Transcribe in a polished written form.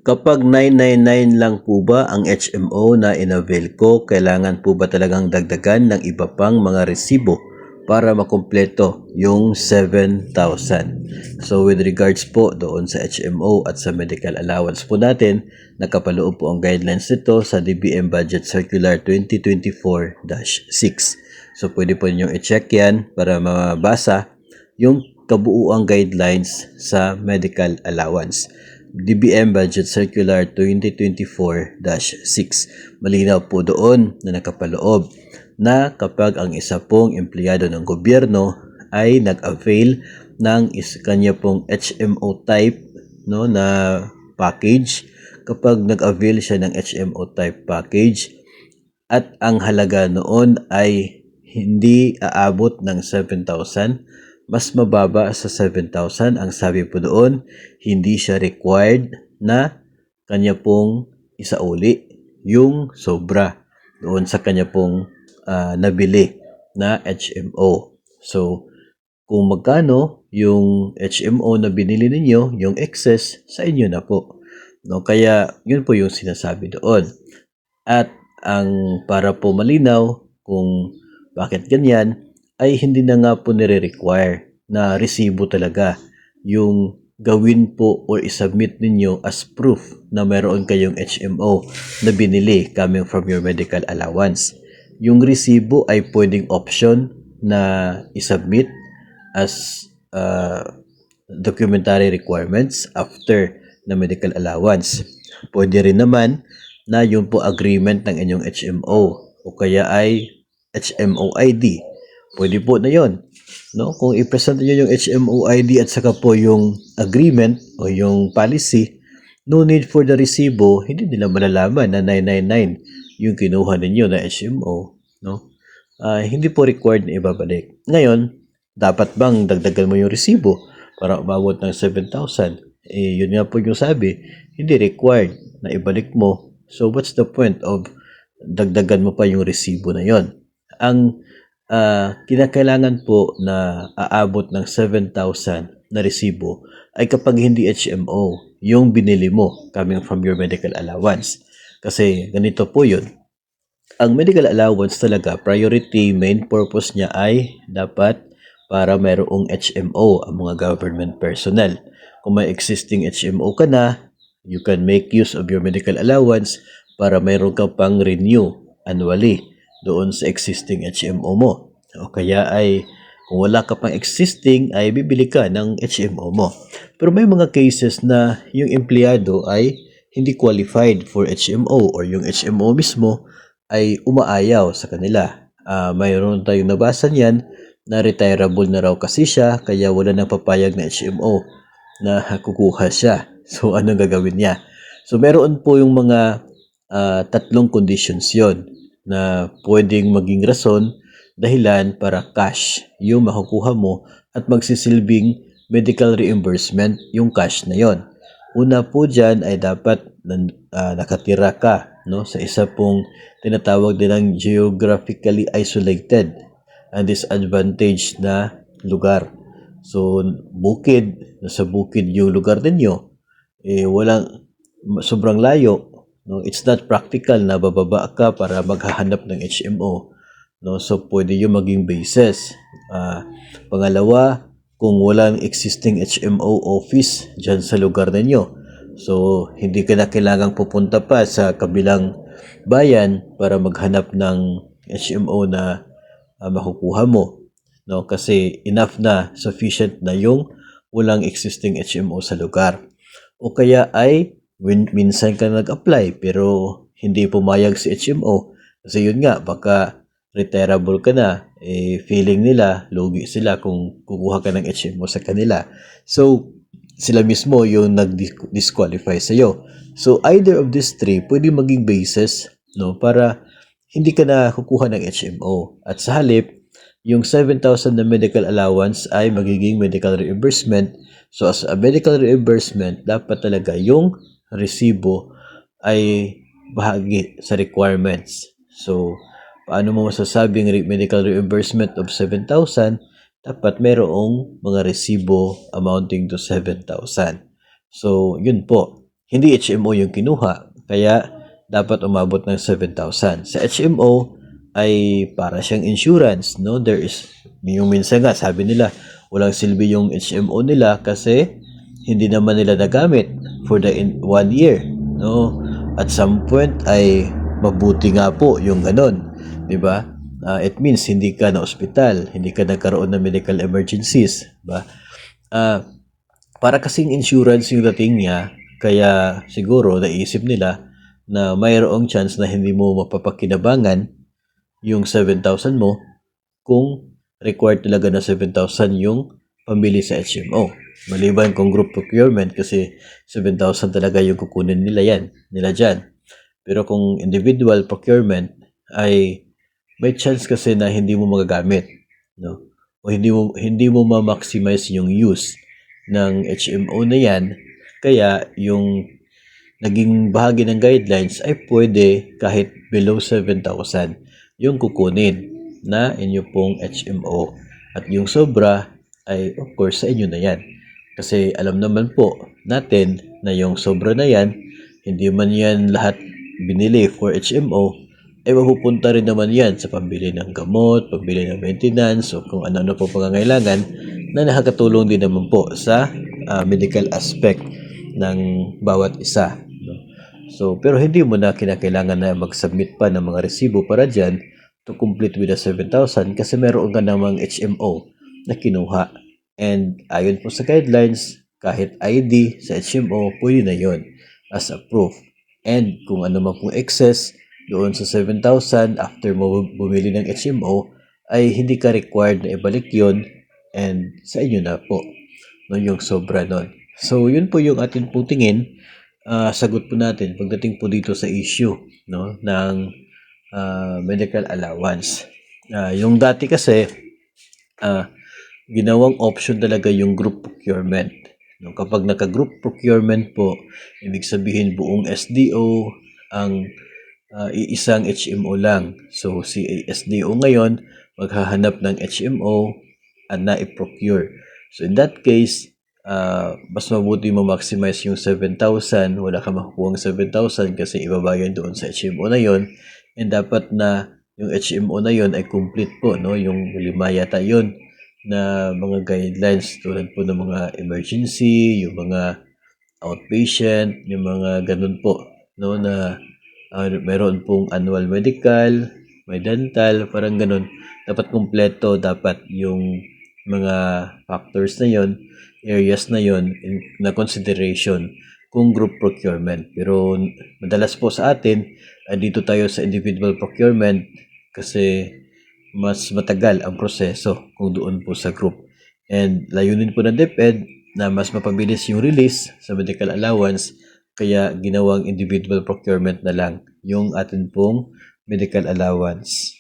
Kapag 999 lang po ba ang HMO na inavail ko, kailangan po ba talagang dagdagan ng iba pang mga resibo para makumpleto yung 7,000? So with regards po doon sa HMO at sa medical allowance po natin, nakapaloob po ang guidelines nito sa DBM Budget Circular 2024-6. So pwede po ninyong i-check yan para mabasa yung kabuuang guidelines sa medical allowance. DBM Budget Circular 2024-6. Malinaw po doon na nakapaloob na kapag ang isa pong empleyado ng gobyerno ay nag-avail ng kanya pong HMO type na package, kapag nag-avail siya ng HMO type package at ang halaga noon ay hindi aabot ng 7,000, mas mababa sa 7,000, ang sabi po doon, hindi siya required na kanya pong isauli yung sobra doon sa kanya pong nabili na HMO. So, kung magkano yung HMO na binili ninyo, yung excess, sa inyo na po. Kaya, yun po yung sinasabi doon. At ang para po malinaw kung bakit ganyan, ay hindi na nga po nire-require na resibo talaga yung gawin po or isubmit ninyo as proof na meron kayong HMO na binili coming from your medical allowance. Yung resibo ay pwedeng option na isubmit as documentary requirements after na medical allowance. Pwede rin naman na yung po agreement ng inyong HMO o kaya ay HMO ID. Pwede po na yon. Kung i-present nyo yung HMO ID at saka po yung agreement o yung policy, no need for the resibo, hindi nila malalaman na 999 yung kinuha ninyo na HMO. Hindi po required na ibabalik. Ngayon, dapat bang dagdagan mo yung resibo para umabot ng 7,000? Yun nga po yung sabi, hindi required na ibalik mo. So, what's the point of dagdagan mo pa yung resibo na yon? Ang kinakailangan po na aabot ng 7,000 na resibo ay kapag hindi HMO yung binili mo coming from your medical allowance. Kasi ganito po yun. Ang medical allowance talaga, priority main purpose niya ay dapat para mayroong HMO ang mga government personnel. Kung may existing HMO ka na, you can make use of your medical allowance para mayroon ka pang renew annually doon sa existing HMO mo. O kaya ay kung wala ka pang existing ay bibili ka ng HMO mo. Pero may mga cases na yung empleyado ay hindi qualified for HMO or yung HMO mismo ay umaayaw sa kanila. Mayroon tayong nabasa niyan na retirable na raw kasi siya kaya wala nang papayag na HMO na kukuha siya. So anong gagawin niya? So meron po yung mga tatlong conditions yon na pwedeng maging rason, dahilan para cash yung makukuha mo at magsisilbing medical reimbursement yung cash na yon. Una po dyan ay dapat nakatira ka sa isa pong tinatawag din ng geographically isolated and disadvantaged na lugar. So, bukid, nasa bukid yung lugar ninyo, walang sobrang layo. It's not practical na bababa ka para maghahanap ng HMO. So, pwede yung maging basis. Pangalawa, kung walang existing HMO office dyan sa lugar ninyo, so hindi ka na kailangang pupunta pa sa kabilang bayan para maghanap ng HMO na makukuha mo. Kasi enough na, sufficient na yung walang existing HMO sa lugar. O kaya ay minsan ka nag-apply pero hindi pumayag si HMO. Kasi yun nga, baka retirable ka na, feeling nila, lugi sila kung kukuha ka ng HMO sa kanila. So, sila mismo yung nag-disqualify sa'yo. So, either of these three, pwede maging basis para hindi ka na kukuha ng HMO. At sa halip, yung 7,000 na medical allowance ay magiging medical reimbursement. So, as a medical reimbursement, dapat talaga yung resibo ay bahagi sa requirements. So, paano mo masasabing medical reimbursement of 7,000? Dapat mayroong mga resibo amounting to 7,000. So, yun po. hindi HMO yung kinuha, kaya dapat umabot ng 7,000. Sa HMO ay para siyang insurance, no? There is, yung minsan nga sabi nila, walang silbi yung HMO nila kasi hindi naman nila nagamit for the 1 year, no? At some point ay mabuti nga po yung ganon, di ba? It means hindi ka na ospital, hindi ka nagkaroon ng medical emergencies, ba? Ah, para kasing insurance yung dating niya, kaya siguro naisip nila na mayroong chance na hindi mo mapapakinabangan yung 7,000 mo kung required talaga na 7,000 yung pambili sa HMO. Maliban kung group procurement kasi 7,000 talaga yung kukunin nila dyan. Pero kung individual procurement ay may chance kasi na hindi mo magagamit, no? O hindi mo ma-maximize yung use ng HMO na yan, kaya yung naging bahagi ng guidelines ay pwede kahit below 7,000 yung kukunin na inyo pong HMO. At yung sobra ay of course sa inyo na yan. Kasi alam naman po natin na yung sobra na yan, hindi man yan lahat binili for HMO, ay mapupunta rin naman yan sa pambili ng gamot, pambili ng maintenance, o kung ano-ano po pangangailangan na nakakatulong din naman po sa medical aspect ng bawat isa. No? So, pero hindi mo na kinakailangan na mag-submit pa ng mga resibo para dyan to complete with the 7,000 kasi meron ka namang HMO na kinuha. And ayon po sa guidelines, kahit ID sa HMO, pwede na yon as a proof. And kung ano man pong excess doon sa 7,000 after mo bumili ng HMO, ay hindi ka required na ibalik yon and sa inyo na po no, yung sobra nun. So, yun po yung atin pong tingin. Sagot po natin pagdating po dito sa issue no, ng medical allowance. Yung dati kasi, ginawang option talaga yung group procurement. No, kapag naka-group procurement po, ibig sabihin buong SDO ang iisang HMO lang. So, si SDO ngayon, maghahanap ng HMO at na-procure. So, in that case, mas mabuti mo maximize yung 7,000. Wala ka makukuha ng 7,000 kasi ibabayad doon sa HMO na yon. And dapat na yung HMO na yon ay complete po. No? Yung 5 yata yun na mga guidelines tulad po ng mga emergency, yung mga outpatient, yung mga ganun po. No? Na meron pong annual medical, may dental, parang ganun. Dapat kumpleto, dapat yung mga factors na yon, areas na yon na consideration kung group procurement. Pero madalas po sa atin, dito tayo sa individual procurement kasi mas matagal ang proseso kung doon po sa group. And layunin po ng DepEd na mas mapabilis yung release sa medical allowance, kaya ginawang individual procurement na lang yung atin pong medical allowance.